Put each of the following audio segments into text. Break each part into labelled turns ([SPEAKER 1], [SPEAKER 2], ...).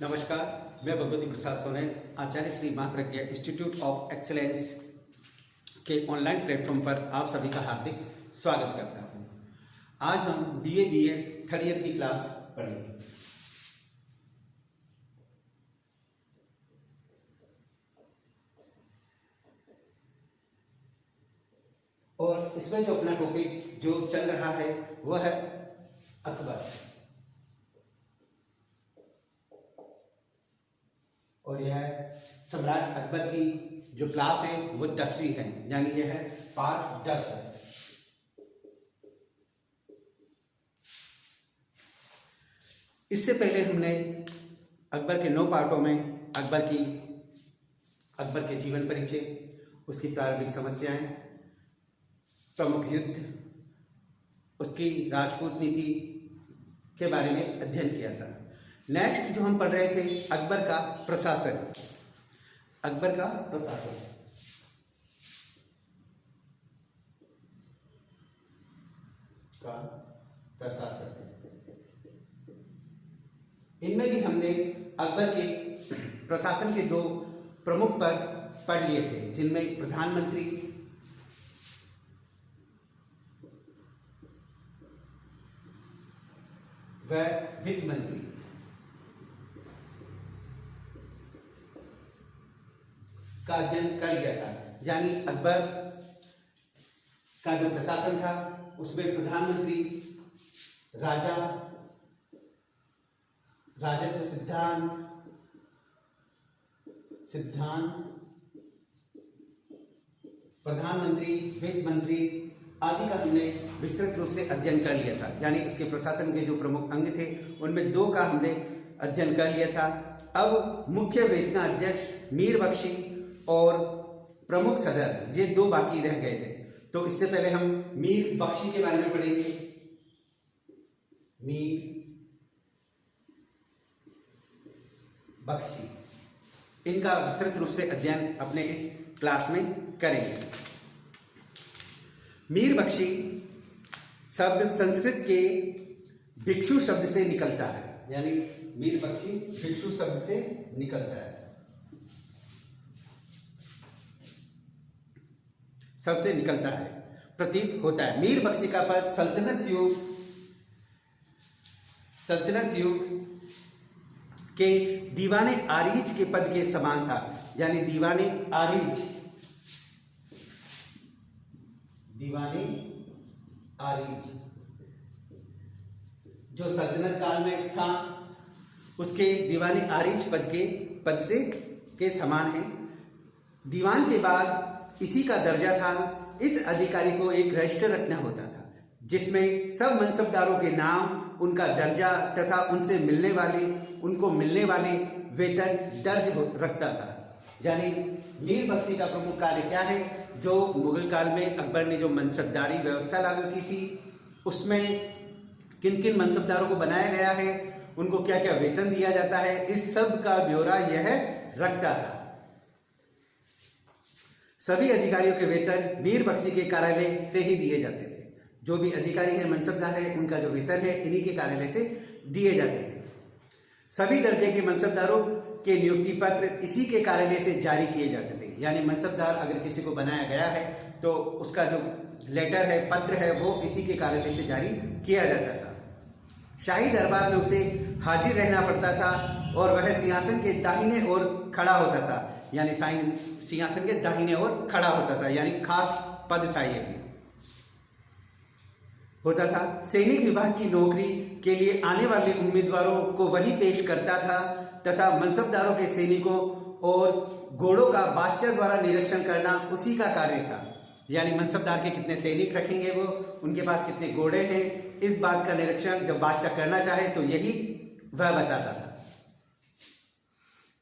[SPEAKER 1] नमस्कार, मैं भगवती प्रसाद सोनेन आचार्य श्री मां प्रज्ञा इंस्टीट्यूट ऑफ एक्सीलेंस के ऑनलाइन प्लेटफॉर्म पर आप सभी का हार्दिक स्वागत करता हूं। आज हम बीए थर्ड ईयर की क्लास पढ़ेंगे। और इसमें जो अपना टॉपिक जो चल रहा है वह है अकबर। और यह सम्राट अकबर की जो क्लास है वो 10वीं है, यानी यह है पार्ट 10 है। इससे पहले हमने अकबर के 9 पार्टों में अकबर के जीवन परिचय, उसकी प्रारंभिक समस्याएं, प्रमुख युद्ध, उसकी राजपूत नीति के बारे में अध्ययन किया था। नेक्स्ट जो हम पढ़ रहे थे अकबर का प्रशासन। इनमें भी हमने अकबर के प्रशासन के 2 प्रमुख पद पढ़ लिए थे, जिनमें प्रधानमंत्री व वित्त मंत्री का अध्ययन कर लिया था। यानी अकबर का जो प्रशासन था उसमें प्रधानमंत्री, राजा, राजत्व सिद्धांत, प्रधानमंत्री, वित्त मंत्री आदि का हमने विस्तृत रूप से अध्ययन कर लिया था। यानी उसके प्रशासन के जो प्रमुख अंग थे उनमें 2 का हमने अध्ययन कर लिया था। अब मुख्य वेतनाध्यक्ष, मीर बख्शी और प्रमुख सदर, ये 2 बाकी रह गए थे। तो इससे पहले हम मीर बख्शी के बारे में पढ़ेंगे। मीर बख्शी, इनका विस्तृत रूप से अध्ययन अपने इस क्लास में करेंगे। मीर बख्शी शब्द संस्कृत के भिक्षु शब्द से निकलता है। यानी मीर बख्शी भिक्षु शब्द से निकलता है, सबसे निकलता है, प्रतीत होता है। मीर बख्शी का पद सल्तनत युग के दीवाने आरीज के पद के समान था। यानी दीवाने आरीज जो सल्तनत काल में था उसके दीवाने आरीज पद से के समान है। दीवान के बाद इसी का दर्जा था। इस अधिकारी को एक रजिस्टर रखना होता था जिसमें सब मनसबदारों के नाम, उनका दर्जा तथा उनको मिलने वाले वेतन दर्ज रखता था। यानी मीर बख्शी का प्रमुख कार्य क्या है? जो मुगल काल में अकबर ने जो मनसबदारी व्यवस्था लागू की थी उसमें किन किन मनसबदारों को बनाया गया है, उनको क्या क्या वेतन दिया जाता है, इस सब का ब्यौरा यह रखता था। सभी अधिकारियों के वेतन मीर बख्शी के कार्यालय से ही दिए जाते थे। जो भी अधिकारी है, मनसबदार है, उनका जो वेतन है इन्हीं के कार्यालय से दिए जाते थे। सभी दर्जे के मनसबदारों के नियुक्ति पत्र इसी के कार्यालय से जारी किए जाते थे। यानी मनसबदार अगर किसी को बनाया गया है तो उसका जो लेटर है, पत्र है, वो इसी के कार्यालय से जारी किया जाता था। शाही दरबार में उसे हाजिर रहना पड़ता था और वह सिंहासन के दाहिने ओर खड़ा होता था। यानी सिंहासन के दाहिने ओर खड़ा होता था, यानी खास पद था ये भी होता था। सैनिक विभाग की नौकरी के लिए आने वाले उम्मीदवारों को वही पेश करता था तथा मनसबदारों के सैनिकों और घोड़ों का बादशाह द्वारा निरीक्षण करना उसी का कार्य था। यानी मनसबदार के कितने सैनिक रखेंगे, वो उनके पास कितने घोड़े हैं, इस बात का निरीक्षण जब बादशाह करना चाहे तो यही वह बताता था।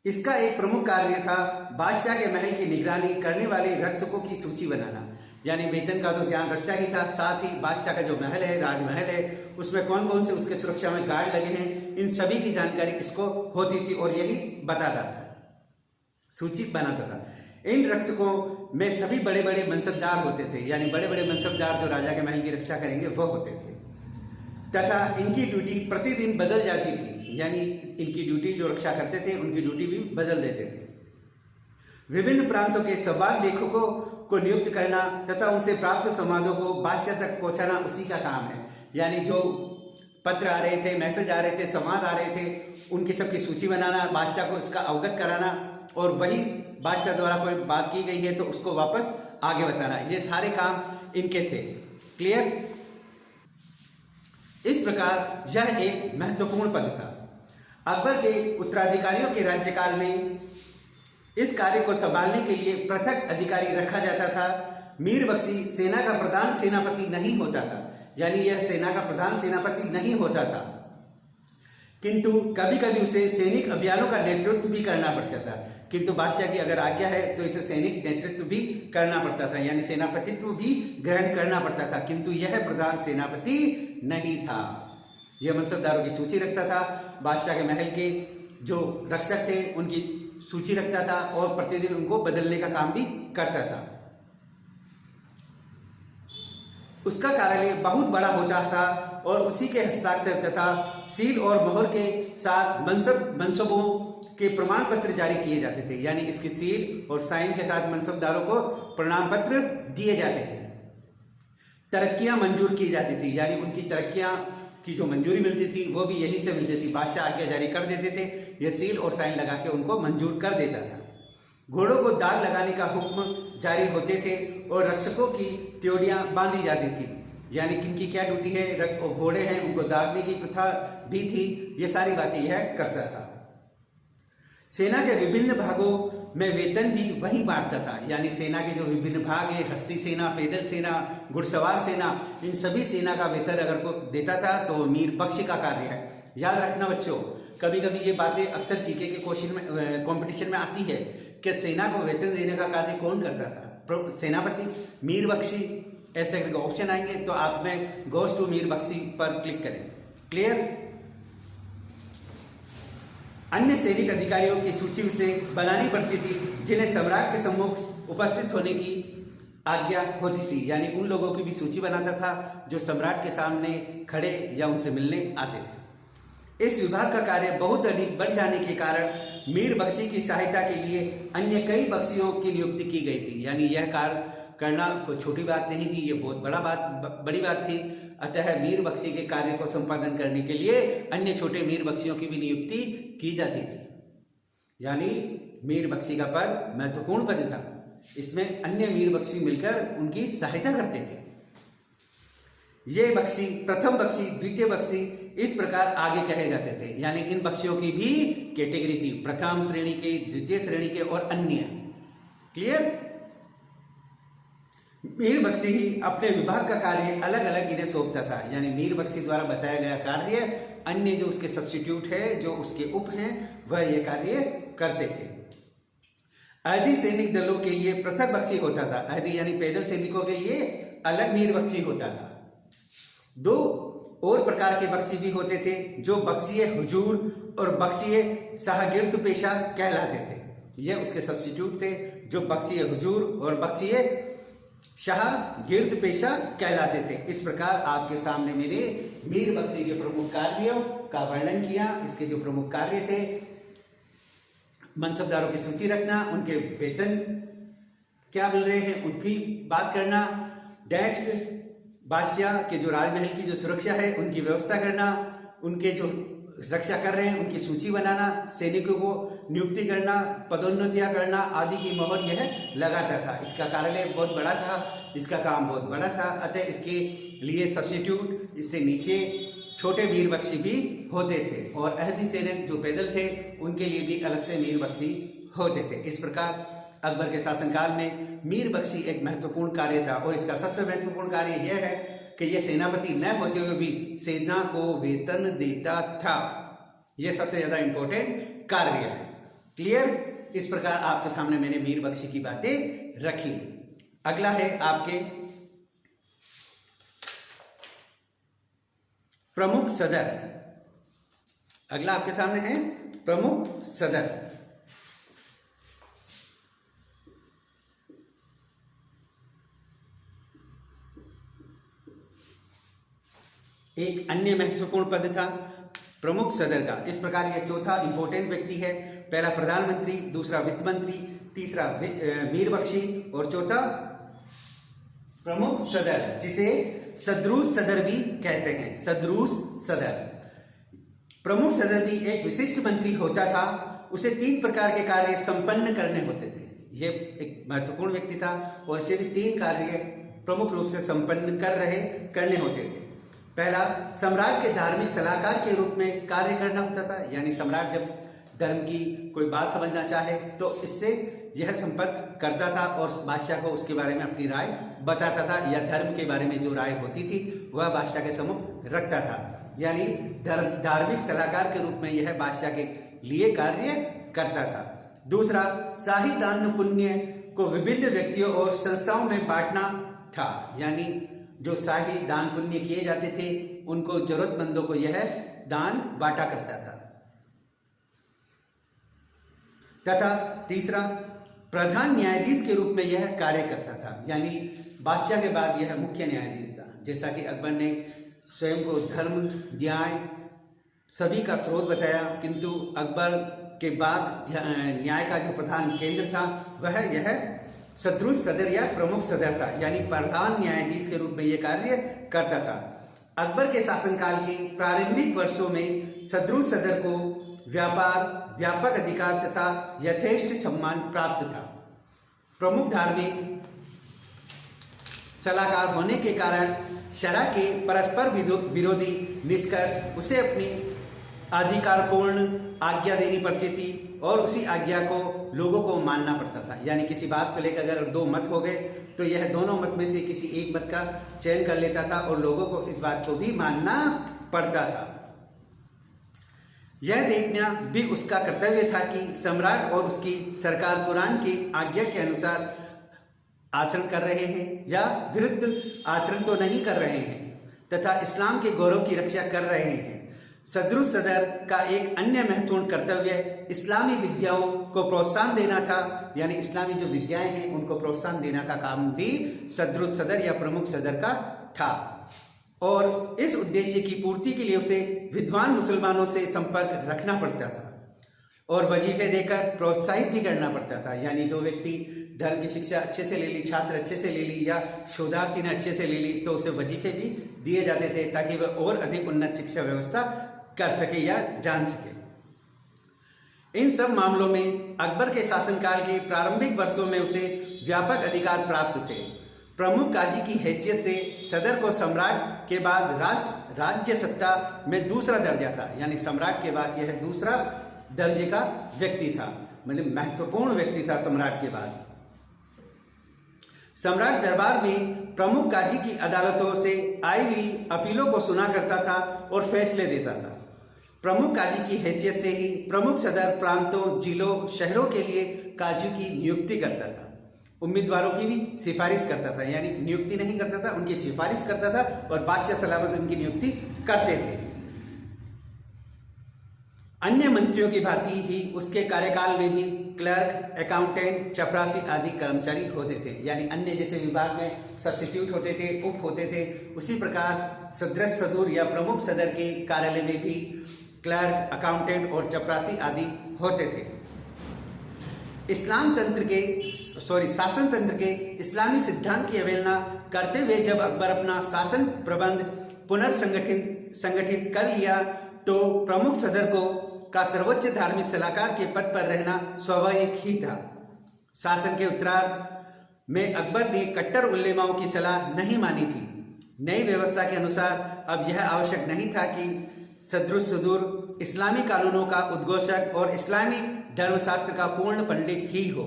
[SPEAKER 1] इसका एक प्रमुख कार्य था बादशाह के महल की निगरानी करने वाले रक्षकों की सूची बनाना। यानी वेतन का तो ध्यान रखता ही था, साथ ही बादशाह का जो महल है, राजमहल है, उसमें कौन कौन से उसके सुरक्षा में गार्ड लगे हैं, इन सभी की जानकारी इसको होती थी और यही बताता था, सूची बनाता था। इन रक्षकों में सभी बड़े बड़े मनसबदार होते थे। यानी बड़े बड़े मनसबदार जो राजा के महल की रक्षा करेंगे वो होते थे। तथा इनकी ड्यूटी प्रतिदिन बदल जाती थी। यानी इनकी ड्यूटी जो रक्षा करते थे उनकी ड्यूटी भी बदल देते थे। विभिन्न प्रांतों के संवाद लेखकों को नियुक्त करना तथा उनसे प्राप्त संवादों को बादशाह तक पहुंचाना उसी का काम है। यानी जो पत्र आ रहे थे, मैसेज आ रहे थे, संवाद आ रहे थे, उनकी सबकी सूची बनाना, बादशाह को इसका अवगत कराना, और वही बादशाह द्वारा कोई बात की गई है तो उसको वापस आगे बताना, ये सारे काम इनके थे। क्लियर? इस प्रकार यह एक महत्वपूर्ण पद था। अकबर के उत्तराधिकारियों के राज्यकाल में इस कार्य को संभालने के लिए पृथक अधिकारी रखा जाता था। मीर बख्शी सेना का प्रधान सेनापति नहीं होता था, यानी यह सेना का प्रधान सेनापति नहीं होता था, किंतु कभी कभी उसे सैनिक अभियानों का नेतृत्व भी करना पड़ता था। किंतु बादशाह की अगर आज्ञा है तो इसे सैनिक नेतृत्व भी करना पड़ता था, यानी सेनापतित्व भी ग्रहण करना पड़ता था, किंतु यह प्रधान सेनापति नहीं था। यह मनसबदारों की सूची रखता था, बादशाह के महल के जो रक्षक थे उनकी सूची रखता था और प्रतिदिन उनको बदलने का काम भी करता था। उसका कार्यालय बहुत बड़ा होता था और उसी के हस्ताक्षर तथा सील और मोहर के साथ मनसबों के प्रमाण पत्र जारी किए जाते थे, यानी इसकी सील और साइन के साथ मनसबदारों को प्रमाण पत्र दिए जाते थे। तरक्कियां मंजूर की जाती थी, यानी उनकी तरक्कियां की जो मंजूरी मिलती थी वो भी यहीं से मिलती थी। बादशाह आज्ञा जारी कर देते थे, यह सील और साइन लगा के उनको मंजूर कर देता था। घोड़ों को दाग लगाने का हुक्म जारी होते थे और रक्षकों की त्योड़ियां बांधी जाती थी, यानी किनकी क्या ड्यूटी है, घोड़े हैं उनको दागने की प्रथा भी थी। ये सारी बातें यह करता था। सेना के विभिन्न भागों में वेतन भी वही बांटता था, यानी सेना के जो विभिन्न भाग हैं, हस्ती सेना, पैदल सेना, घुड़सवार सेना, इन सभी सेना का वेतन अगर को देता था तो मीर बख्शी का कार्य है। याद रखना बच्चों, कभी कभी ये बातें अक्सर जीके के क्वेश्चन में कंपटीशन में आती है कि सेना को वेतन देने का कार्य कौन करता था, सेनापति, मीर बख्शी, ऐसे करके ऑप्शन आएंगे तो आप में गोस टू मीर बख्शी पर क्लिक करें। क्लियर? अन्य सैनिक अधिकारियों की सूची उसे बनानी पड़ती थी जिन्हें सम्राट के सम्मुख उपस्थित होने की आज्ञा होती थी, यानी उन लोगों की भी सूची बनाता था जो सम्राट के सामने खड़े या उनसे मिलने आते थे। इस विभाग का कार्य बहुत अधिक बढ़ जाने के कारण मीर बख्शी की सहायता के लिए अन्य कई बख्शियों की नियुक्ति की गई थी, यानी यह कार्य करना कोई छोटी बात नहीं थी, ये बहुत बड़ी बात थी। अतः मीर बख्शी के कार्य को संपादन करने के लिए अन्य छोटे मीर बख्शियों की भी नियुक्ति की जाती थी, यानी मीर बख्शी का पद महत्वपूर्ण पद था। इसमें अन्य मीर बख्शी मिलकर उनकी सहायता करते थे। ये बख्शी, प्रथम बख्शी, द्वितीय बख्शी, इस प्रकार आगे कहे जाते थे, यानी इन बख्शियों की भी कैटेगरी थी, प्रथम श्रेणी के, द्वितीय श्रेणी के और अन्य। क्लियर? मीर बख्शी ही अपने विभाग का कार्य अलग अलग इन्हें सौंपता था, यानी मीर बख्शी द्वारा बताया गया कार्य अन्य जो उसके सब्स्टिट्यूट है, जो उसके उप हैं, वह ये कार्य करते थे। अहदी सैनिक दलों के लिए पृथक बख्शी होता था, अहदी यानी पैदल सैनिकों के लिए अलग मीर बख्शी होता था। दो और प्रकार के बख्शी भी होते थे जो बख्शिए हुजूर और बख्शिए शाहगिर्द पेशा कहलाते थे। यह उसके सब्स्टिट्यूट थे जो बख्शिए हुजूर और बख्शिए शाहगिर्द पेशा कहलाते थे। इस प्रकार आपके सामने मेरे मीर बख्शी के प्रमुख कार्यों का वर्णन किया। इसके जो प्रमुख कार्य थे, मनसबदारों की सूची रखना, उनके वेतन क्या मिल रहे हैं उनकी बात करना, डेस्क बादशाह के जो राजमहल की जो सुरक्षा है उनकी व्यवस्था करना, उनके जो रक्षा कर रहे हैं उनकी सूची बनाना, सैनिकों को नियुक्ति करना, पदोन्नतियां करना आदि की मोहर यह लगाता था। इसका कार्यालय बहुत बड़ा था, इसका काम बहुत बड़ा था, अतः इसके लिए सब्स्टिट्यूट, इससे नीचे छोटे मीर बख्शी भी होते थे और अहदी सैनिक जो पैदल थे उनके लिए भी अलग से मीर बख्शी होते थे। इस प्रकार अकबर के शासनकाल में मीर बख्शी एक महत्वपूर्ण कार्य था और इसका सबसे महत्वपूर्ण कार्य यह है कि यह सेनापति न होते हुए भी सेना को वेतन देता था। यह सबसे ज्यादा इंपॉर्टेंट कार्य है। क्लियर? इस प्रकार आपके सामने मैंने मीर बख्शी की बातें रखी। अगला है आपके प्रमुख सदर। अगला आपके सामने है प्रमुख सदर। एक अन्य महत्वपूर्ण पद था प्रमुख सदर का। इस प्रकार यह चौथा इंपॉर्टेंट व्यक्ति है। पहला प्रधानमंत्री, दूसरा वित्त मंत्री, तीसरा मीर बख्शी और चौथा प्रमुख सदर, जिसे सदरूस सदर भी कहते हैं। सदरूस सदर। प्रमुख सदर भी एक विशिष्ट मंत्री होता था। उसे 3 प्रकार के कार्य संपन्न करने होते थे। ये एक महत्वपूर्ण व्यक्ति था और इसे भी 3 कार्य प्रमुख रूप से संपन्न करने होते थे। पहला, सम्राट के धार्मिक सलाहकार के रूप में कार्य करना होता था। यानी सम्राट जब धर्म की कोई बात समझना चाहे तो इससे यह संपर्क करता था और बादशाह को उसके बारे में अपनी राय बताता था, या धर्म के बारे में जो राय होती थी वह बादशाह के सम्मुख रखता था। यानी धार्मिक सलाहकार के रूप में यह बादशाह के लिए कार्य करता था। दूसरा, शाही दान पुण्य को विभिन्न व्यक्तियों और संस्थाओं में बांटना था। यानी जो शाही दान पुण्य किए जाते थे उनको जरूरतमंदों को यह दान बांटा करता था। तथा तीसरा, प्रधान न्यायाधीश के रूप में यह कार्य करता था। यानी बादशाह के बाद यह मुख्य न्यायाधीश था। जैसा कि अकबर ने स्वयं को धर्म, न्याय सभी का स्रोत बताया, किंतु अकबर के बाद न्याय का जो प्रधान केंद्र था वह यह सदरूस सदर या प्रमुख सदर था। यानी प्रधान न्यायाधीश के रूप में यह कार्य करता था। अकबर के शासनकाल के प्रारंभिक वर्षों में सदरूस सदर को व्यापक अधिकार तथा यथेष्ट सम्मान प्राप्त था। प्रमुख धार्मिक सलाहकार होने के कारण शरअ के परस्पर विरोधी निष्कर्ष उसे अपनी अधिकारपूर्ण आज्ञा देनी पड़ती थी और उसी आज्ञा को लोगों को मानना पड़ता था। यानी किसी बात को लेकर अगर 2 मत हो गए तो यह दोनों मत में से किसी एक मत का चयन कर लेता था और लोगों को इस बात को भी मानना पड़ता था। यह देखना भी उसका कर्तव्य था कि सम्राट और उसकी सरकार कुरान की आज्ञा के अनुसार आचरण कर रहे हैं या विरुद्ध आचरण तो नहीं कर रहे हैं तथा इस्लाम के गौरव की रक्षा कर रहे हैं। सदरूस सदर का एक अन्य महत्वपूर्ण कर्तव्य इस्लामी विद्याओं को प्रोत्साहन देना था। यानी इस्लामी जो विद्याएं हैं उनको प्रोत्साहन देना का काम भी सदरूस सदर या प्रमुख सदर का था और इस उद्देश्य की पूर्ति के लिए उसे विद्वान मुसलमानों से संपर्क रखना पड़ता था और वजीफे देकर प्रोत्साहित भी करना पड़ता था। यानी जो व्यक्ति धर्म की शिक्षा अच्छे से ले ली, छात्र अच्छे से ले ली या शोधार्थी ने अच्छे से ले ली तो उसे वजीफे भी दिए जाते थे ताकि वह और अधिक उन्नत शिक्षा व्यवस्था कर सके या जान सके। इन सब मामलों में अकबर के शासनकाल के प्रारंभिक वर्षों में उसे व्यापक अधिकार प्राप्त थे। प्रमुख काजी की हैसियत से सदर को सम्राट के बाद राज्य सत्ता में दूसरा दर्जा था। यानी सम्राट के बाद यह दूसरा दर्जे का व्यक्ति था, मतलब महत्वपूर्ण व्यक्ति था सम्राट के बाद। सम्राट दरबार में प्रमुख काजी की अदालतों से आई हुई अपीलों को सुना करता था और फैसले देता था। प्रमुख काजी की हैसियत से ही प्रमुख सदर प्रांतों, जिलों, शहरों के लिए काजी की नियुक्ति करता था। उम्मीदवारों की भी सिफारिश करता था, यानी नियुक्ति नहीं करता था, उनकी सिफारिश करता था और बादशाह सलामत उनकी नियुक्ति करते थे। अन्य मंत्रियों की भांति ही उसके कार्यकाल में भी क्लर्क, अकाउंटेंट, चपरासी आदि कर्मचारी होते थे। यानी अन्य जैसे विभाग में सब्स्टिट्यूट होते थे, उप होते थे, उसी प्रकार सदृश सदूर या प्रमुख सदर के कार्यालय में भी क्लर्क, अकाउंटेंट और चपरासी आदि होते थे। शासन तंत्र के इस्लामी सिद्धांत की अवहेलना करते हुए जब अकबर अपना शासन प्रबंध पुनर्संगठित कर लिया तो प्रमुख सदर का सर्वोच्च धार्मिक सलाहकार के पद पर रहना स्वाभाविक ही था। शासन के उत्तरार्ध में अकबर ने कट्टर उलेमाओं की सलाह नहीं मानी थी। नई व्यवस्था के अनुसार अब यह आवश्यक नहीं था कि सदरुस सदूर इस्लामी कानूनों का उद्घोषक और इस्लामी धर्मशास्त्र का पूर्ण पंडित ही हो।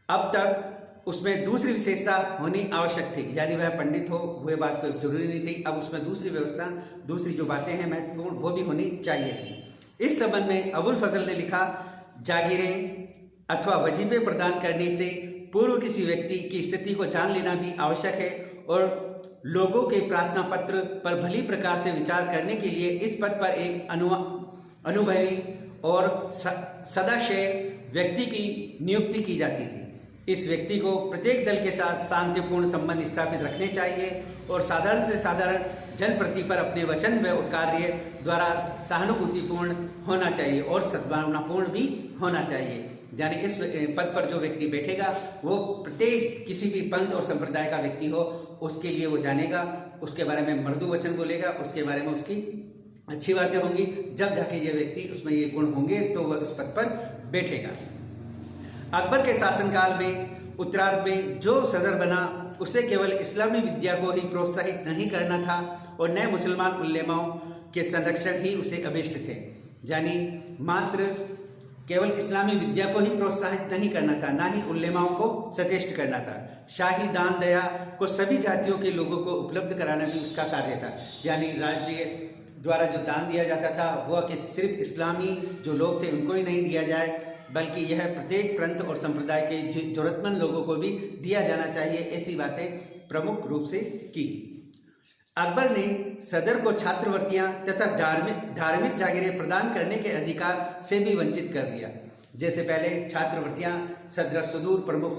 [SPEAKER 1] अब तक उसमें दूसरी विशेषता होनी आवश्यक थी, यानी वह पंडित हो, वह बात कोई जरूरी नहीं थी। अब उसमें दूसरी व्यवस्था, दूसरी जो बातें हैं महत्वपूर्ण, वो भी होनी चाहिए थी। इस संबंध में अबुल फजल ने लिखा, जागीरें अथवा वजीफे प्रदान करने से पूर्व किसी व्यक्ति की स्थिति को जान लेना भी आवश्यक है और लोगों के प्रार्थना पत्र पर भली प्रकार से विचार करने के लिए इस पद पर एक अनुभवी और सदाशय व्यक्ति की नियुक्ति की जाती थी। इस व्यक्ति को प्रत्येक दल के साथ शांतिपूर्ण संबंध स्थापित रखने चाहिए और साधारण से साधारण जनप्रति पर अपने वचन व कार्य द्वारा सहानुभूतिपूर्ण होना चाहिए और सद्भावनापूर्ण भी होना चाहिए। यानी इस पद पर जो व्यक्ति बैठेगा वो प्रत्येक किसी भी पंथ और संप्रदाय का व्यक्ति हो उसके लिए वो जानेगा, उसके बारे में मृदु वचन बोलेगा, उसके बारे में उसकी अच्छी बातें होंगी। जब जाके ये व्यक्ति उसमें ये गुण होंगे तो वह उस पद पर बैठेगा। अकबर के शासनकाल में उत्तरार्ध में जो सदर बना उसे केवल इस्लामी विद्या को ही प्रोत्साहित नहीं करना था और नए मुसलमान उलेमाओं के संरक्षण ही उसे अभिष्ट थे। यानी मात्र केवल इस्लामी विद्या को ही प्रोत्साहित नहीं करना था, ना ही उलेमाओं को सचेष्ट करना था। शाही दान दया को सभी जातियों के लोगों को उपलब्ध कराना भी उसका कार्य था। यानी राज्य द्वारा जो दान दिया जाता था वह कि सिर्फ इस्लामी जो लोग थे उनको ही नहीं दिया जाए, बल्कि यह प्रत्येक प्रांत और संप्रदाय के जरूरतमंद लोगों को भी दिया जाना चाहिए। ऐसी बातें प्रमुख रूप से की। अकबर ने सदर को छात्रवृत्तियां तथा धार्मिक जागीरें प्रदान करने के अधिकार से भी वंचित कर दिया। जैसे पहले छात्रवृत्तियां सदर सदूर प्रमुख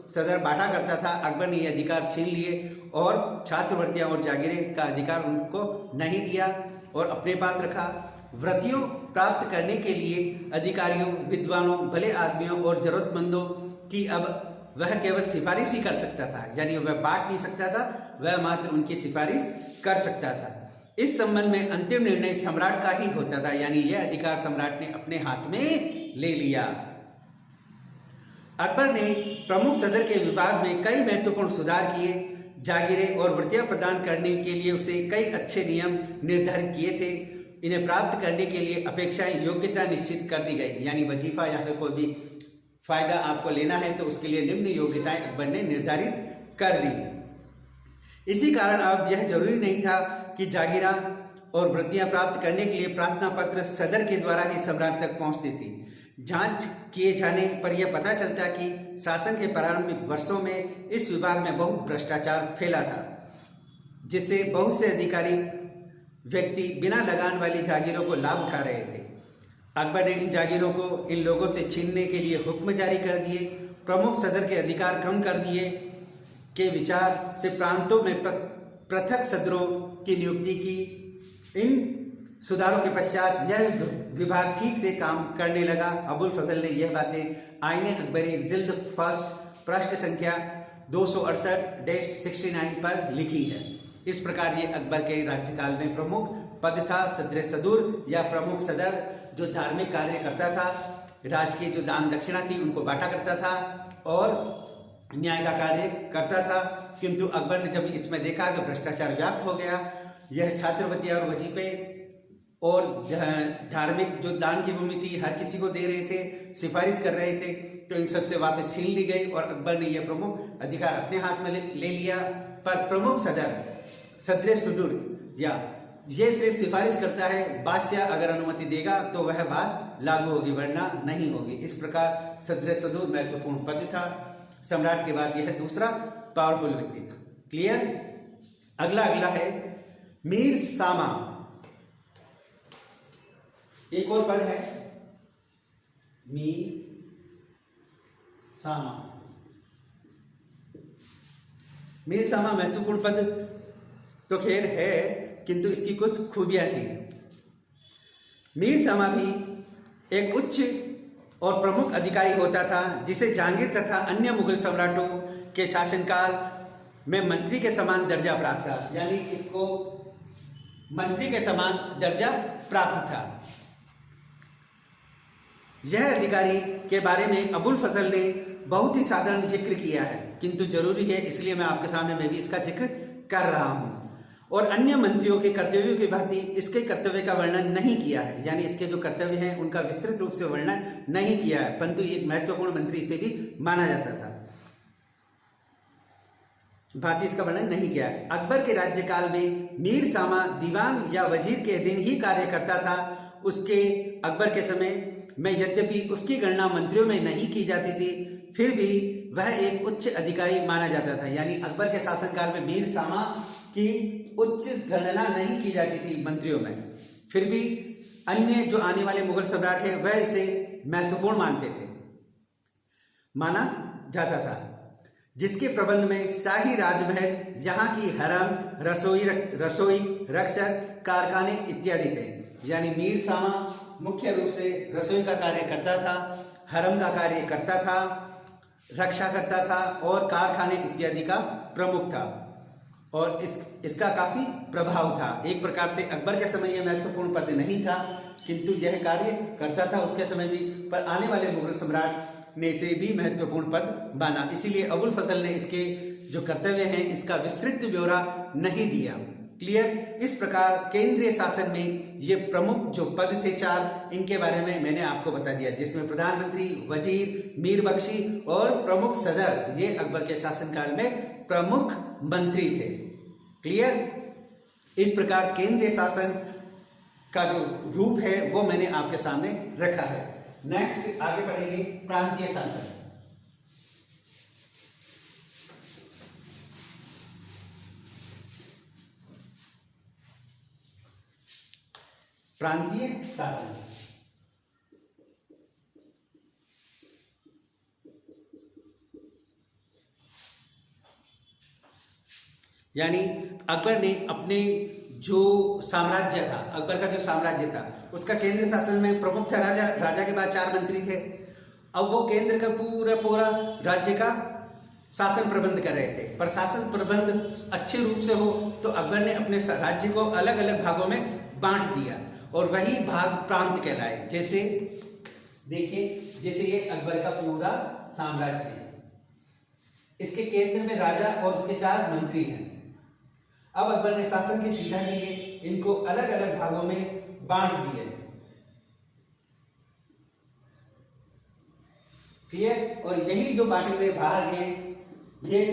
[SPEAKER 1] सदर बांटा करता था, अकबर ने ये अधिकार छीन लिए और छात्रवृत्तियां और जागीरें का अधिकार उनको नहीं दिया और अपने पास रखा। वृत्तियों प्राप्त करने के लिए अधिकारियों, विद्वानों, भले आदमियों और जरूरतमंदों की अब वह केवल सिफारिश ही कर सकता था। यानी वह बांट नहीं सकता था, वह मात्र उनकी सिफारिश कर सकता था। इस संबंध में अंतिम निर्णय सम्राट का ही होता था। यानी यह अधिकार सम्राट ने अपने हाथ में ले लिया। अकबर ने प्रमुख सदर के विभाग में कई महत्वपूर्ण सुधार किए। जागीरें और वृत्तियां प्रदान करने के लिए उसे कई अच्छे नियम निर्धारित किए थे। इन्हें प्राप्त करने के लिए अपेक्षाएं योग्यता निश्चित कर दी गई। यानी वजीफा या फिर कोई भी फायदा आपको लेना है तो उसके लिए निम्न योग्यताएं अकबर ने निर्धारित कर दी। इसी कारण अब यह जरूरी नहीं था कि जागीरा और वृत्तियां प्राप्त करने के लिए प्रार्थना पत्र सदर के द्वारा ही सम्राट तक पहुंचती थी। जांच किए जाने पर यह पता चलता कि शासन के प्रारंभिक वर्षों में इस विभाग में बहुत भ्रष्टाचार फैला था, जिससे बहुत से अधिकारी व्यक्ति बिना लगान वाली जागीरों को लाभ उठा रहे थे। अकबर ने इन जागीरों को इन लोगों से छीनने के लिए हुक्म जारी कर दिए। प्रमुख सदर के अधिकार कम कर दिए के विचार से प्रांतों में पृथक सदरों की नियुक्ति की। इन सुधारों के पश्चात यह विभाग ठीक से काम करने लगा। अबुल फजल ने यह बातें आईने अकबरी जिल्द फर्स्ट पृष्ठ संख्या 268-69 पर लिखी है। इस प्रकार ये अकबर के राज्यकाल में प्रमुख पद था सदर सदूर या प्रमुख सदर, जो धार्मिक कार्य करता था, राज की जो दान दक्षिणा थी उनको बांटा करता था और न्याय का कार्य करता था। किंतु अकबर ने जब इसमें देखा कि भ्रष्टाचार व्याप्त हो गया, यह छात्रवृत्तियां और वजीफे और धार्मिक जो दान की भूमि थी हर किसी को दे रहे थे, सिफारिश कर रहे थे, तो इन सबसे वापस छीन ली गई और अकबर ने यह प्रमुख अधिकार अपने हाथ में ले लिया। पर प्रमुख सदर सदूर या ये सिर्फ सिफारिश करता है, बादशाह अगर अनुमति देगा तो वह बात लागू होगी, वरना नहीं होगी। इस प्रकार सदर सदूर महत्वपूर्ण पद था। सम्राट के बाद यह दूसरा पावरफुल व्यक्ति था। क्लियर। अगला है मीर सामा। एक और पद है मीर सामा। मीर सामा महत्वपूर्ण पद तो खैर है, किंतु इसकी कुछ खूबियां थी। मीर सामा भी एक उच्च और प्रमुख अधिकारी होता था, जिसे जहांगीर तथा अन्य मुगल सम्राटों के शासनकाल में मंत्री के समान दर्जा प्राप्त था। यानी इसको मंत्री के समान दर्जा प्राप्त था। यह अधिकारी के बारे में अबुल फजल ने बहुत ही साधारण जिक्र किया है, किंतु जरूरी है इसलिए मैं आपके सामने मैं भी इसका जिक्र कर रहा हूं। और अन्य मंत्रियों के कर्तव्यों की भांति इसके कर्तव्य का वर्णन नहीं किया है। यानी इसके जो कर्तव्य हैं उनका विस्तृत रूप से वर्णन नहीं किया है, परंतु एक महत्वपूर्ण मंत्री से भी माना जाता था, भांति इसका वर्णन नहीं किया है। अकबर के राज्यकाल में मीर सामा दीवान या वजीर के अधीन ही कार्य करता था। उसके अकबर के समय में यद्यपि उसकी गणना मंत्रियों में नहीं की जाती थी, फिर भी वह एक उच्च अधिकारी माना जाता था। यानी अकबर के शासनकाल में मीर सामा की उच्च गणना नहीं की जाती थी मंत्रियों में, फिर भी अन्य जो आने वाले मुगल सम्राट हैं वह इसे महत्वपूर्ण माना जाता था, जिसके प्रबंध में शाही राजमहल, यहाँ की हरम, रसोई, रक्षक, कारखाने इत्यादि थे। यानी मीर सामा मुख्य रूप से रसोई का कार्य करता था, हरम का कार्य करता था, रक्षा करता था और कारखाने इत्यादि का प्रमुख था और इसका काफ़ी प्रभाव था। एक प्रकार से अकबर के समय यह महत्वपूर्ण पद नहीं था, किंतु यह कार्य करता था उसके समय भी, पर आने वाले मुगल सम्राट ने इसे भी महत्वपूर्ण पद माना। इसीलिए अबुल फजल ने इसके जो कर्तव्य हैं इसका विस्तृत ब्यौरा नहीं दिया। क्लियर। इस प्रकार केंद्रीय शासन में ये प्रमुख जो पद थे 4, इनके बारे में मैंने आपको बता दिया, जिसमें प्रधानमंत्री, वजीर, मीर बख्शी और प्रमुख सदर, ये अकबर के शासनकाल में प्रमुख मंत्री थे। क्लियर। इस प्रकार केंद्रीय शासन का जो रूप है वो मैंने आपके सामने रखा है। नेक्स्ट आगे बढ़ेंगे प्रांतीय शासन। प्रांतीय शासन यानी अकबर ने अपने जो साम्राज्य था, अकबर का जो साम्राज्य था उसका केंद्र शासन में प्रमुख था राजा, राजा के बाद 4 मंत्री थे। अब वो केंद्र का पूरा राज्य का शासन प्रबंध कर रहे थे, पर शासन प्रबंध अच्छे रूप से हो तो अकबर ने अपने राज्य को अलग अलग भागों में बांट दिया और वही भाग प्रांत कहलाए। जैसे देखिए, जैसे ये अकबर का पूरा साम्राज्य है, इसके केंद्र में राजा और उसके 4 मंत्री हैं। अब अकबर ने शासन की सुविधा के लिए इनको अलग अलग भागों में बांट दिए। क्लियर। और यही जो बांटे हुए भाग हैं ये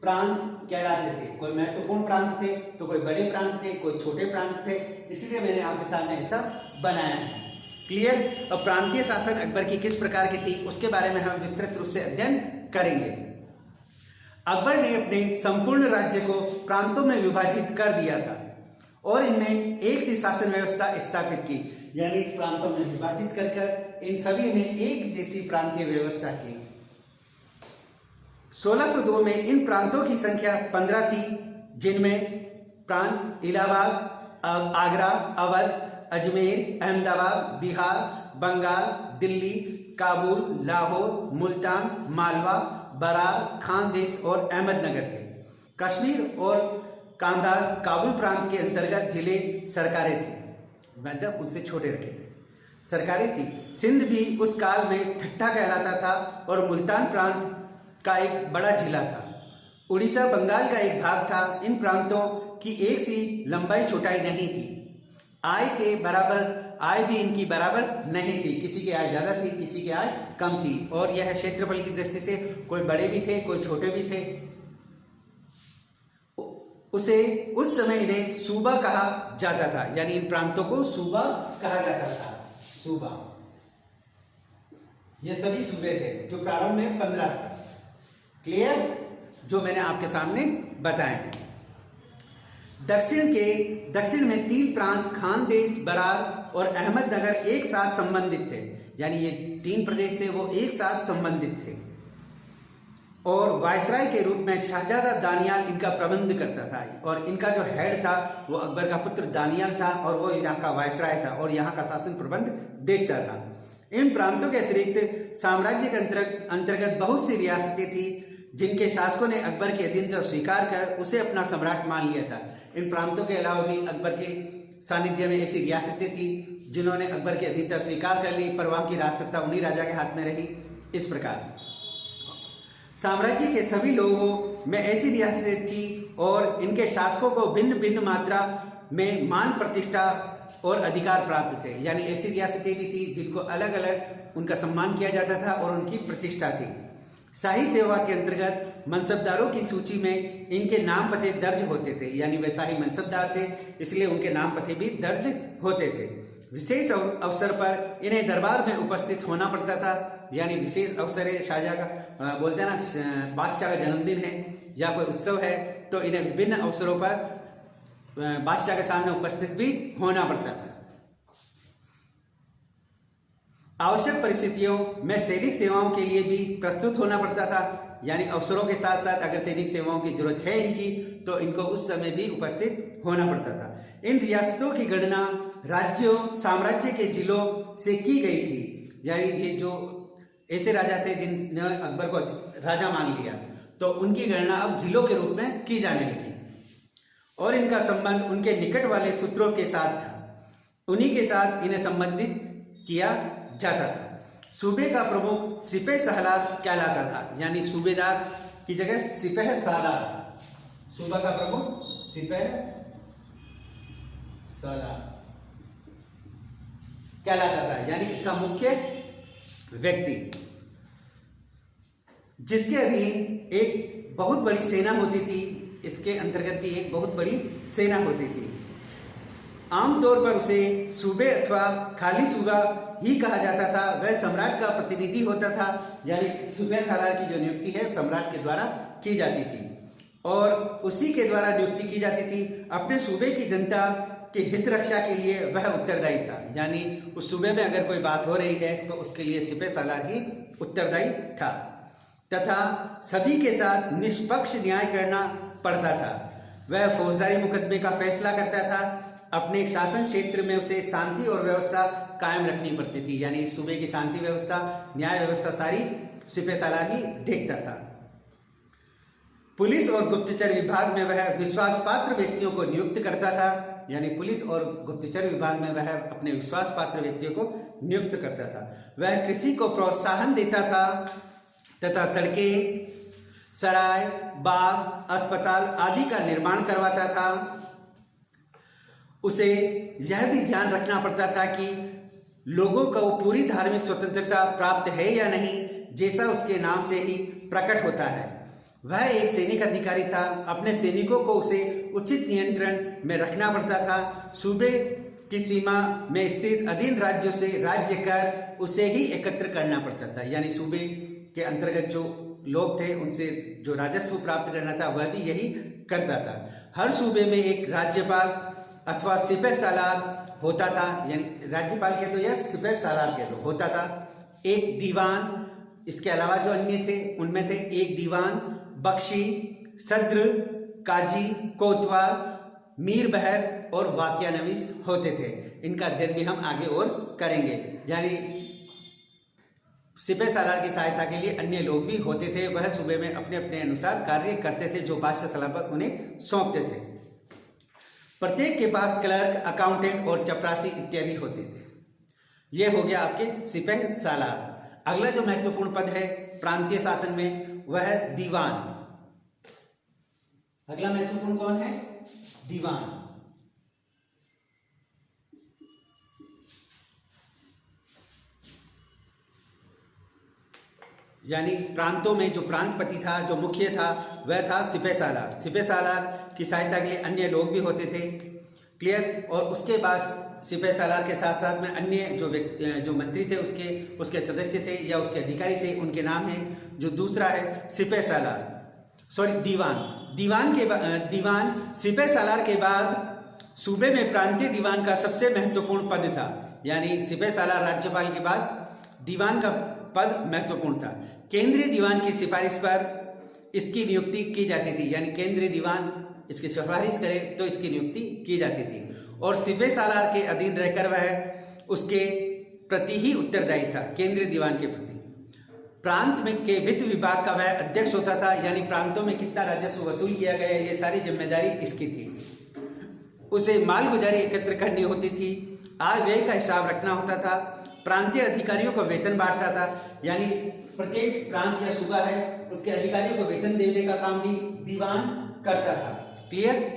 [SPEAKER 1] प्रांत कहलाते थे। कोई महत्वपूर्ण प्रांत थे तो कोई बड़े प्रांत थे, कोई छोटे प्रांत थे, इसलिए मैंने आपके सामने ऐसा बनाया है। क्लियर। अब प्रांतीय शासन अकबर की किस प्रकार की थी उसके बारे में हम विस्तृत रूप से अध्ययन करेंगे। अकबर ने अपने संपूर्ण राज्य को प्रांतों में विभाजित कर दिया था और इनमें एक सी शासन व्यवस्था स्थापित की, यानी प्रांतों में विभाजित कर इन सभी में एक जैसी प्रांतीय व्यवस्था की। 1602 में इन प्रांतों की संख्या 15 थी, जिनमें प्रांत इलाहाबाद, आगरा, अवध, अजमेर, अहमदाबाद, बिहार, बंगाल, दिल्ली, काबुल, लाहौर, मुल्तान, मालवा, बरार, खानदेश और अहमदनगर थे। कश्मीर और कांधार काबुल प्रांत के अंतर्गत जिले सरकारें थे, मतलब उससे छोटे रखे थे, सरकारें थी। सिंध भी उस काल में ठट्ठा कहलाता था और मुल्तान प्रांत का एक बड़ा जिला था। उड़ीसा बंगाल का एक भाग था। इन प्रांतों की एक सी लंबाई चौड़ाई नहीं थी। आय के बराबर आय भी इनकी बराबर नहीं थी, किसी की आय ज़्यादा थी, किसी की आय कम थी। और यह क्षेत्रफल की दृष्टि से कोई बड़े भी थे, कोई छोटे भी थे। उस समय इन्हें सूबा कहा जाता था, यानी इन प्रांतों को सूबा कहा जाता था। सूबा, ये सभी सूबे थे जो प्रारंभ में 15 थे। क्लियर। जो मैंने आपके सामने बताए हैं। दक्षिण में 3 प्रांत खानदेश, बरार और अहमदनगर एक साथ संबंधित थे, यानी ये 3 प्रदेश थे वो एक साथ संबंधित थे। और वायसराय के रूप में शहजादा दानियाल इनका प्रबंध करता था और इनका जो हेड था वो अकबर का पुत्र दानियाल था और वो यहाँ का वायसराय था और यहाँ का शासन प्रबंध देखता था। इन प्रांतों के अतिरिक्त साम्राज्य के अंतर्गत बहुत सी रियासतें थी जिनके शासकों ने अकबर की अधीनता स्वीकार कर उसे अपना सम्राट मान लिया था। इन प्रांतों के अलावा भी अकबर के सानिध्य में ऐसी रियासतें थी जिन्होंने अकबर की अधीनता स्वीकार कर ली, पर वहाँ की राज सत्ता उन्हीं राजा के हाथ में रही। इस प्रकार साम्राज्य के सभी लोगों में ऐसी रियासतें थी और इनके शासकों को भिन्न भिन्न मात्रा में मान, प्रतिष्ठा और अधिकार प्राप्त थे, यानी ऐसी रियासतें भी थी जिनको अलग अलग उनका सम्मान किया जाता था और उनकी प्रतिष्ठा थी। शाही सेवा के अंतर्गत मनसबदारों की सूची में इनके नाम पते दर्ज होते थे, यानी वे शाही मनसबदार थे इसलिए उनके नाम पते भी दर्ज होते थे। विशेष अवसर पर इन्हें दरबार में उपस्थित होना पड़ता था, यानी विशेष अवसर है, शाहजहाँ का बोलते हैं ना बादशाह का जन्मदिन है या कोई उत्सव है तो इन्हें विभिन्न अवसरों पर बादशाह के सामने उपस्थित भी होना पड़ता था। आवश्यक परिस्थितियों में सैनिक सेवाओं के लिए भी प्रस्तुत होना पड़ता था, यानी अवसरों के साथ साथ अगर सैनिक सेवाओं की जरूरत है इनकी तो इनको उस समय भी उपस्थित होना पड़ता था। इन रियासतों की गणना राज्यों साम्राज्य के जिलों से की गई थी। यानी ये जो ऐसे राजा थे जिन्होंने अकबर को राजा मान लिया, तो उनकी गणना अब जिलों के रूप में की जाने लगी और इनका संबंध उनके निकट वाले सूत्रों के साथ था। उन्हीं के साथ इन्हें संबंधित किया जाता था। सूबे का प्रमुख सिपह सालार कहलाता था, यानी सूबेदार की जगह सिपह सालार। सूबा का प्रमुख सिपह सालार कहलाता था, यानी इसका मुख्य व्यक्ति, जिसके अधीन एक बहुत बड़ी सेना होती थी। इसके अंतर्गत की एक बहुत बड़ी सेना होती थी। आमतौर पर उसे सूबे अथवा खाली सूबा ही कहा जाता था। वह सम्राट का प्रतिनिधि होता था, यानी सूबे सालार की जो नियुक्ति है सम्राट के द्वारा की जाती थी और उसी के द्वारा नियुक्ति की जाती थी। अपने सूबे की जनता के हित रक्षा के लिए वह उत्तरदायी था, यानी उस सूबे में अगर कोई बात हो रही है तो उसके लिए सिपह सालार ही उत्तरदायी था तथा सभी के साथ निष्पक्ष न्याय करना पड़ता था। वह फौजदारी मुकदमे का फैसला करता था। अपने शासन क्षेत्र में उसे शांति और व्यवस्था कायम रखनी पड़ती थी, यानी सूबे की शांति व्यवस्था, न्याय व्यवस्था सारी सिपह सालार ही देखता था। पुलिस और गुप्तचर विभाग में वह विश्वास पात्र व्यक्तियों को नियुक्त करता था, यानी पुलिस और गुप्तचर विभाग में वह अपने विश्वास पात्र व्यक्तियों को नियुक्त करता था। वह कृषि को प्रोत्साहन देता था तथा सड़कें, सराय, बाग, अस्पताल आदि का निर्माण करवाता था। उसे यह भी ध्यान रखना पड़ता था कि लोगों को पूरी धार्मिक स्वतंत्रता प्राप्त है या नहीं, जैसा उसके नाम से ही प्रकट होता है। वह एक सैनिक अधिकारी था। अपने सैनिकों को उसे उचित नियंत्रण में रखना पड़ता था। सूबे की सीमा में स्थित अधीन राज्यों से राज्य कर उसे ही एकत्र करना पड़ता था, यानी सूबे के अंतर्गत जो लोग थे उनसे जो राजस्व प्राप्त करना था वह भी यही करता था। हर सूबे में एक राज्यपाल अथवा सिपह सालार होता था, यानी राज्यपाल के दो या सिपह सालार के दो होता था। एक दीवान, इसके अलावा जो अन्य थे उनमें थे एक दीवान, बख्शी, सद्र, काजी, कोतवाल, मीर बहर और वाक्यानवीस होते थे। इनका अध्ययन भी हम आगे और करेंगे। यानी सिपह सालार की सहायता के लिए अन्य लोग भी होते थे। वह सूबे में अपने अपने अनुसार कार्य करते थे जो बादशाह सलामत उन्हें सौंपते थे। प्रत्येक के पास क्लर्क, अकाउंटेंट और चपरासी इत्यादि होते थे। यह हो गया आपके सिपह सालार। अगला जो महत्वपूर्ण पद है प्रांतीय शासन में वह है दीवान। अगला महत्वपूर्ण कौन है? दीवान। यानी प्रांतों में जो प्रांतपति था, जो मुखिया था, वह था सिपह सालार। सिपह सालार की सहायता के लिए अन्य लोग भी होते थे। क्लियर। और उसके बाद सिपह सालार के साथ साथ में अन्य जो मंत्री थे उसके सदस्य थे या उसके अधिकारी थे, उनके नाम हैं। जो दूसरा है सिपह सालार, दीवान सिपह सालार के बाद सूबे में प्रांतीय दीवान का सबसे महत्वपूर्ण पद था। यानी सिपह सालार राज्यपाल के बाद दीवान का पद महत्वपूर्ण था। केंद्रीय दीवान की सिफारिश पर इसकी नियुक्ति की जाती थी, यानी केंद्रीय दीवान इसकी सिफारिश करे तो इसकी नियुक्ति की जाती थी। और सिपह सालार के अधीन रहकर वह उसके प्रति ही उत्तरदायी था, केंद्रीय दीवान के प्रति। प्रांत में के वित्त विभाग का वह अध्यक्ष होता था, यानी प्रांतों में कितना राजस्व वसूल किया गया ये सारी जिम्मेदारी इसकी थी। उसे माल गुजारी एकत्र करनी होती थी, आय व्यय का हिसाब रखना होता था, प्रांतीय अधिकारियों को वेतन बांटता था, यानी प्रत्येक प्रांत या सूबा है उसके अधिकारियों को वेतन देने का काम भी दीवान करता था। क्लियर।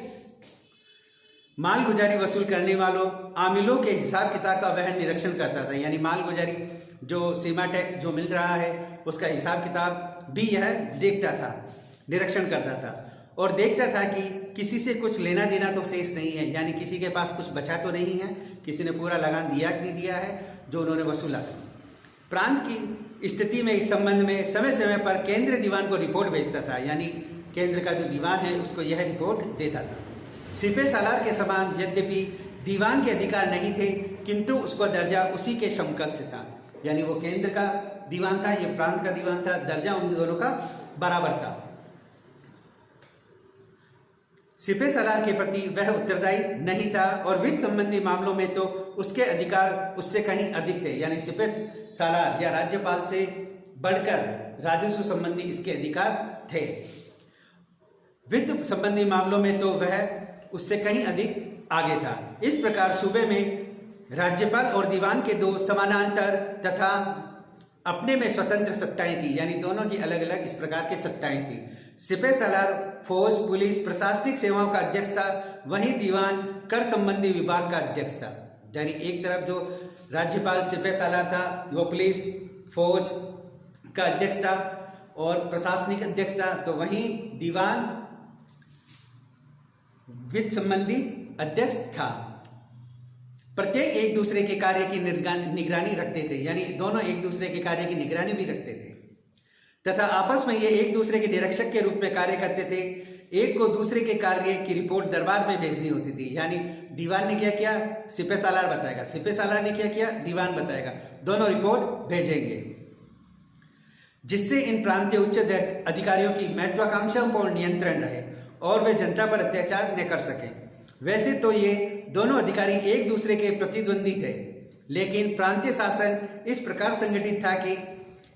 [SPEAKER 1] माल गुजारी वसूल करने वालों आमिलों के हिसाब किताब का वह निरीक्षण करता था, यानी माल गुजारी जो सीमा टैक्स जो मिल रहा है उसका हिसाब किताब भी यह देखता था, निरीक्षण करता था और देखता था कि किसी से कुछ लेना देना तो शेष नहीं है, यानी किसी के पास कुछ बचा तो नहीं है, किसी ने पूरा लगान दिया कि नहीं दिया है जो उन्होंने वसूला। प्रांत की स्थिति में इस संबंध में समय समय पर केंद्रीय दीवान को रिपोर्ट भेजता था, यानी केंद्र का जो दीवान है उसको यह रिपोर्ट देता था। सिपह सालार के समान यद्यपि दीवान के अधिकार नहीं थे किंतु उसका दर्जा उसी के समकक्ष था, यानी वो केंद्र का दीवान था, ये प्रांत का दीवान था, दर्जा उन दोनों का बराबर था। सिपह सालार के प्रति वह उत्तरदायी नहीं था और वित्त संबंधी मामलों में तो उसके अधिकार उससे कहीं अधिक थे। यानी सिपह सालार या राज्यपाल से बढ़कर राजस्व संबंधी इसके अधिकार थे। वित्त संबंधी मामलों में तो वह उससे कहीं अधिक आगे था। इस प्रकार सूबे में राज्यपाल और दीवान के दो समानांतर तथा अपने में स्वतंत्र सत्ताएं थी, यानी दोनों की अलग अलग इस प्रकार की सत्ताएं थी। सिपह सालार फौज, पुलिस, प्रशासनिक सेवाओं का अध्यक्ष था, वहीं दीवान कर संबंधी विभाग का अध्यक्ष था। यानी एक तरफ जो राज्यपाल सिपह सालार था वो पुलिस फौज का अध्यक्ष था और प्रशासनिक अध्यक्ष था, तो वहीं दीवान वित्त संबंधी अध्यक्ष था। प्रत्येक एक दूसरे के कार्य की निगरानी रखते थे, यानी दोनों एक दूसरे के कार्य की निगरानी भी रखते थे तथा आपस में ये एक दूसरे के निरीक्षक के रूप में कार्य करते थे। एक को दूसरे के कार्य की रिपोर्ट दरबार में भेजनी होती थी, यानी दीवान ने क्या किया सिपह सालार बताएगा, सिपह सालार ने क्या किया दीवान बताएगा, दोनों रिपोर्ट भेजेंगे, जिससे इन प्रांतीय उच्च अधिकारियों की महत्वाकांक्षाओं पर नियंत्रण रहे और वे जनता पर अत्याचार न कर सके। वैसे तो ये दोनों अधिकारी एक दूसरे के प्रतिद्वंदी थे, लेकिन प्रांतीय शासन इस प्रकार संगठित था कि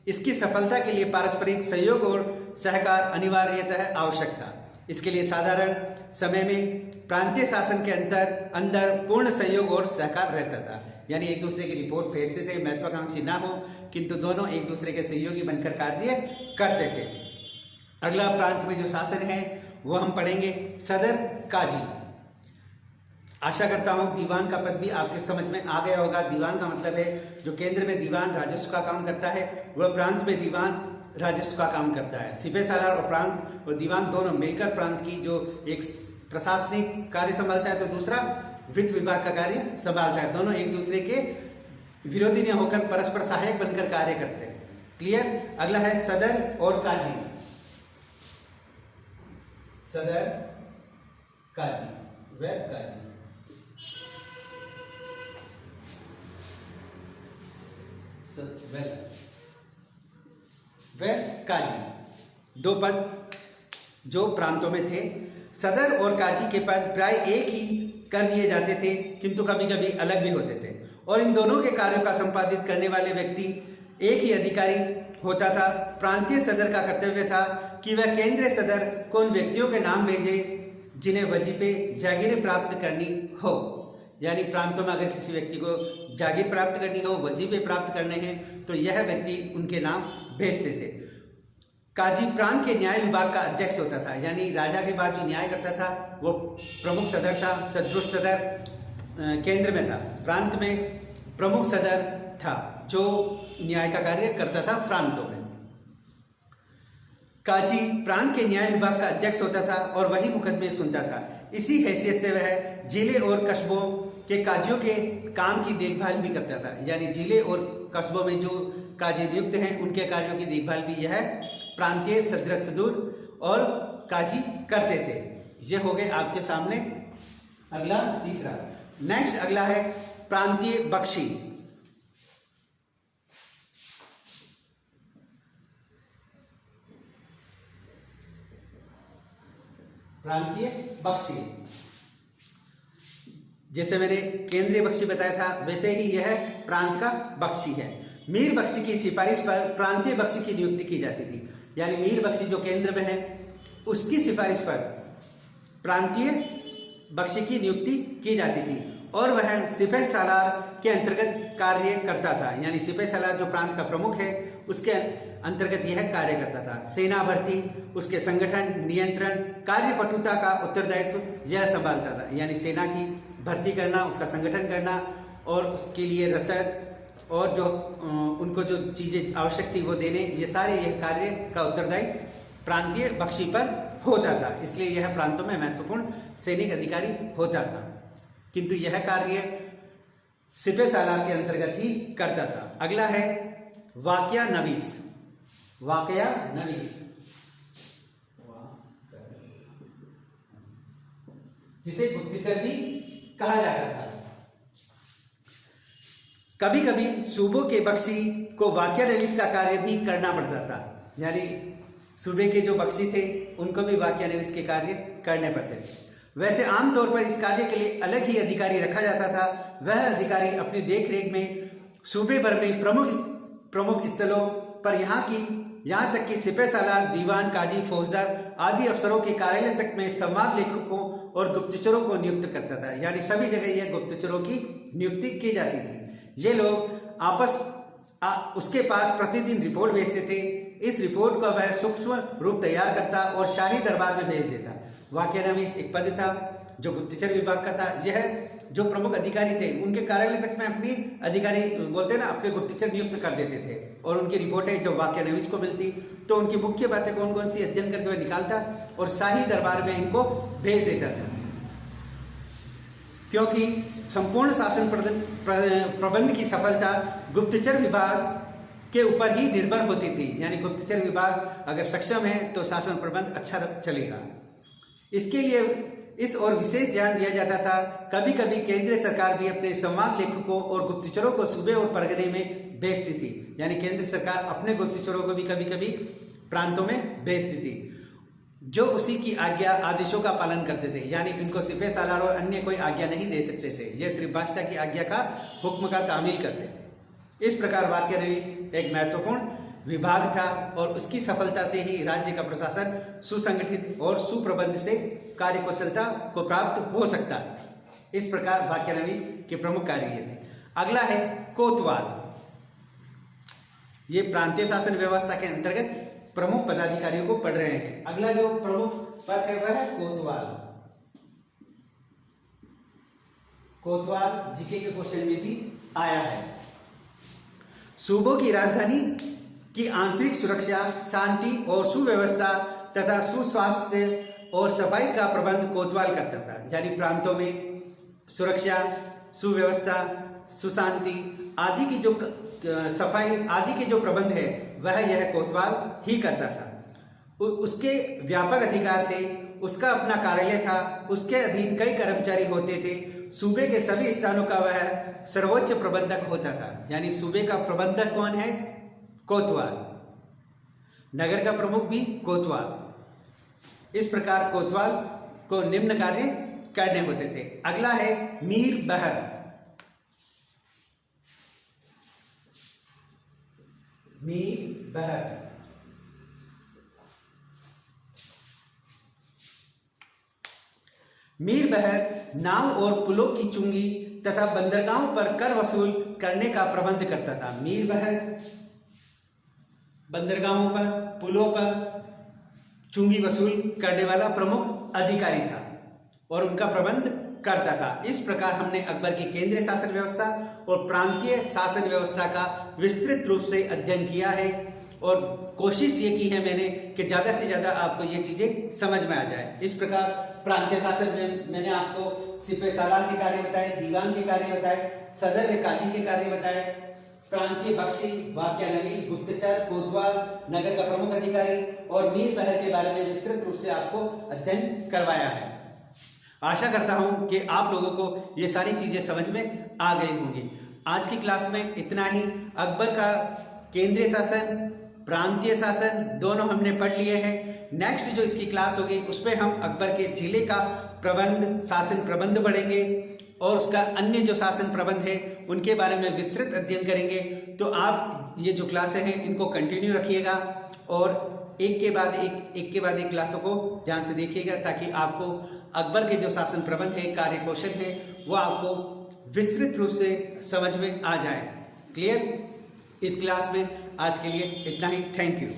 [SPEAKER 1] इसकी सफलता के लिए पारस्परिक सहयोग और सहकार अनिवार्यतः आवश्यक था। इसके लिए साधारण समय में प्रांतीय शासन के अंदर पूर्ण सहयोग और सहकार रहता था, यानी एक दूसरे की रिपोर्ट भेजते थे, महत्वाकांक्षी ना हो किंतु दोनों एक दूसरे के सहयोगी बनकर कार्य करते थे। अगला प्रांत में जो शासन है वो हम पढ़ेंगे सदर काजी। आशा करता हूँ दीवान का पद भी आपके समझ में आ गया होगा। दीवान का मतलब है जो केंद्र में दीवान राजस्व का काम करता है, वह प्रांत में दीवान राजस्व का काम करता है। सिपह सालार और प्रांत और दीवान दोनों मिलकर प्रांत की जो एक प्रशासनिक कार्य संभालता है तो दूसरा वित्त विभाग का कार्य संभालता है। दोनों एक दूसरे के विरोधी न होकर परस्पर सहायक बनकर कार्य करते हैं। क्लियर। अगला है सदर और काजी। सदर काजी व काजी। व काजी दो पद जो प्रांतों में थे। सदर और काजी के पद प्राय एक ही कर दिए जाते थे, किंतु कभी कभी अलग भी होते थे और इन दोनों के कार्यों का संपादित करने वाले व्यक्ति एक ही अधिकारी होता था। प्रांतीय सदर का कर्तव्य था कि वह केंद्रीय सदर को उन व्यक्तियों के नाम भेजे जिन्हें वजीफे जागीरें प्राप्त करनी हो। यानी प्रांतों में अगर किसी व्यक्ति को जागीर प्राप्त करनी हो, वजीफे प्राप्त करने हैं, तो यह व्यक्ति उनके नाम भेजते थे। काजी प्रांत के न्याय विभाग का अध्यक्ष होता था, यानी राजा के बाद जो न्याय करता था वो प्रमुख सदर था। सदरुस सदर केंद्र में था, प्रांत में प्रमुख सदर था जो न्याय का कार्य करता था प्रांतों में। काजी प्रांत के न्याय विभाग का अध्यक्ष होता था और वही मुकदमे सुनता था। इसी हैसियत से वह जिले और कस्बों के काजियों के काम की देखभाल भी करता था, यानी जिले और कस्बों में जो काजी नियुक्त हैं उनके कार्यों की देखभाल भी यह प्रांतीय सदर और काजी करते थे। ये हो गए आपके सामने। अगला तीसरा, नेक्स्ट अगला है प्रांतीय बख्शी। प्रांतीय बख्शी, जैसे मैंने केंद्रीय बख्शी बताया था वैसे ही यह प्रांत का बख्शी है। मीर बख्शी की सिफारिश पर प्रांतीय बख्शी की नियुक्ति की जाती थी, यानी मीर बख्शी जो केंद्र में है उसकी सिफारिश पर प्रांतीय बख्शी की नियुक्ति की जाती थी और वह सिपह सालार के अंतर्गत कार्य करता था। यानी सिपह सालार जो प्रांत का प्रमुख है उसके अंतर्गत यह कार्य करता था। सेना भर्ती, उसके संगठन, नियंत्रण, कार्यपटुता का उत्तरदायित्व यह संभालता था, यानी सेना की भर्ती करना, उसका संगठन करना और उसके लिए रसद और जो उनको जो चीज़ें आवश्यक थी वो देने, ये सारे यह कार्य का उत्तरदायी प्रांतीय बख्शी पर होता था। इसलिए यह प्रांतों में महत्वपूर्ण सैनिक अधिकारी होता था, किंतु यह कार्य सिपह सालार के अंतर्गत ही करता था। अगला है वाकया नवीस। वाकया नवीस, जिसे गुप्तचर भी कहा जाता था। कभी कभी सूबों के बख्शी को वाकया नवीस का कार्य भी करना पड़ता था, यानी सूबे के जो बख्शी थे उनको भी वाकया नवीस के कार्य करने पड़ते थे। वैसे आमतौर पर इस कार्य के लिए अलग ही अधिकारी रखा जाता था। वह अधिकारी अपनी देखरेख में सूबे भर में प्रमुख स्थलों पर यहाँ तक कि सिपह सालार, दीवान, काजी, फौजदार आदि अफसरों के कार्यालय तक में संवाद लेखकों और गुप्तचरों को नियुक्त करता था। यानी सभी जगह यह गुप्तचरों की नियुक्ति की जाती थी। ये लोग उसके पास प्रतिदिन रिपोर्ट भेजते थे। इस रिपोर्ट का वह सूक्ष्म रूप तैयार करता और शाही दरबार में भेज देता। वाक्यनवीस एक पद था जो गुप्तचर विभाग का था। यह जो प्रमुख अधिकारी थे उनके कार्यालय तक में अपनी अधिकारी बोलते हैं ना, अपने गुप्तचर नियुक्त कर देते थे और उनकी रिपोर्टें जब वाक्यनवीस को मिलती तो उनकी मुख्य बातें कौन कौन सी अध्ययन करके वह निकालता और शाही दरबार में इनको भेज देता था। क्योंकि संपूर्ण शासन प्रबंध की सफलता गुप्तचर विभाग के ऊपर ही निर्भर होती थी। यानी गुप्तचर विभाग अगर सक्षम है तो शासन प्रबंध अच्छा चलेगा। इसके लिए इस ओर विशेष ध्यान दिया जाता था। कभी कभी केंद्र सरकार भी अपने संवाद लेखकों और गुप्तचरों को सूबे और परगने में भेजती थी। यानी केंद्र सरकार अपने गुप्तचरों को भी कभी कभी प्रांतों में भेजती थी, जो उसी की आज्ञा आदेशों का पालन करते थे। यानी इनको सिपह सालार और अन्य कोई आज्ञा नहीं दे सकते थे, यह सिर्फ बादशाह की आज्ञा का हुक्म का तामील करते थे। इस प्रकार वाक्यनवीस एक महत्वपूर्ण विभाग था और उसकी सफलता से ही राज्य का प्रशासन सुसंगठित और सुप्रबंध से कार्यकुशलता को प्राप्त हो सकता है। इस प्रकार वाक्यनवीस के प्रमुख कार्य ये थे। अगला है कोतवाल। ये प्रांतीय शासन व्यवस्था के अंतर्गत प्रमुख पदाधिकारियों को पढ़ रहे हैं। अगला जो प्रमुख पद है वह है कोतवाल। कोतवाल जीके के क्वेश्चन में भी आया है। सूबों की राजधानी की आंतरिक सुरक्षा, शांति और सुव्यवस्था तथा सुस्वास्थ्य और सफाई का प्रबंध कोतवाल करता था। यानी प्रांतों में सुरक्षा, सुव्यवस्था, सुशांति आदि की जो सफाई आदि के जो प्रबंध है वह यह कोतवाल ही करता था। उसके व्यापक अधिकार थे, उसका अपना कार्यालय था, उसके अधीन कई कर्मचारी होते थे। सूबे के सभी स्थानों का वह सर्वोच्च प्रबंधक होता था। यानी सूबे का प्रबंधक कौन है? कोतवाल। नगर का प्रमुख भी कोतवाल। इस प्रकार कोतवाल को निम्न कार्य करने होते थे। अगला है मीर बहर। मीर बहर मीर बहर नाव और पुलों की चुंगी तथा बंदरगाहों पर कर वसूल करने का प्रबंध करता था। मीर बहर बंदरगाहों पर, पुलों पर चुंगी वसूल करने वाला प्रमुख अधिकारी था और उनका प्रबंध करता था। इस प्रकार हमने अकबर की केंद्रीय शासन व्यवस्था और प्रांतीय शासन व्यवस्था का विस्तृत रूप से अध्ययन किया है और कोशिश ये की है मैंने कि ज़्यादा से ज़्यादा आपको ये चीज़ें समझ में आ जाए। इस प्रकार प्रांतीय शासन में मैंने आपको सिपह सालार के कार्य बताए, दीवान के कार्य बताए, सदर व काजी के कार्य बताए, प्रांतीय बख्शी, वाक्यनवीस, गुप्तचर, कोतवाल, नगर का प्रमुख अधिकारी और मीर बहर के बारे में विस्तृत रूप से आपको अध्ययन करवाया है। आशा करता हूं कि आप लोगों को ये सारी चीज़ें समझ में आ गई होंगी। आज की क्लास में इतना ही। अकबर का केंद्रीय शासन, प्रांतीय शासन दोनों हमने पढ़ लिए हैं। नेक्स्ट जो इसकी क्लास होगी उस पर हम अकबर के जिले का प्रबंध, शासन प्रबंध पढ़ेंगे और उसका अन्य जो शासन प्रबंध है उनके बारे में विस्तृत अध्ययन करेंगे। तो आप ये जो क्लासें हैं इनको कंटिन्यू रखिएगा और एक के बाद एक क्लासों को ध्यान से देखिएगा ताकि आपको अकबर के जो शासन प्रबंध है, कार्य कौशल है, वो आपको विस्तृत रूप से समझ में आ जाए। क्लियर? इस क्लास में आज के लिए इतना ही। Thank you.